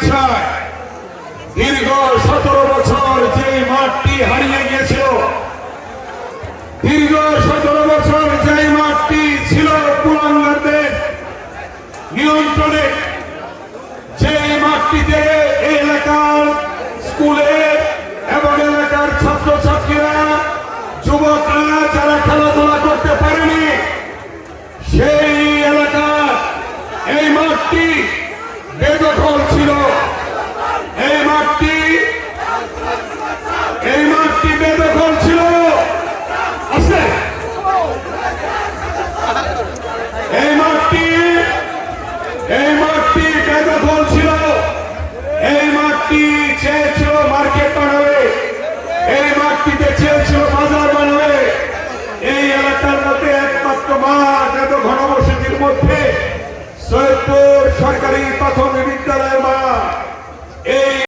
ইচ্ছায় দীর্ঘ 17 বছর যে মাঠটি হারিয়ে গিয়েছিল, দীর্ঘ 17 বছর যে মাঠটি ছিল কুলাঙ্গারদের নিয়ন্ত্রণে, যে মাঠটিতে এই এলাকার স্কুলে এবং এলাকার ছাত্রছাত্রীরা, যুবকরা যারা খেলাধুলা করতে পারেনি, সেই এলাকার এই মাঠটি বেদখল ছিল। এই মাঠটি বেদখল ছিল। আছে এই মাঠটি বেদখল ছিল। এই মাঠটি চেয়েছিল মার্কেট বানাবে, এই মাঠটিতে চেয়েছিল বাজার বানাবে। এই এলাকার মধ্যে একমাত্র মাঠ এত ঘনবসতির মধ্যে সৈয়দপুর সরকারি প্রাথমিক বিদ্যালয়ের মাঠ। এই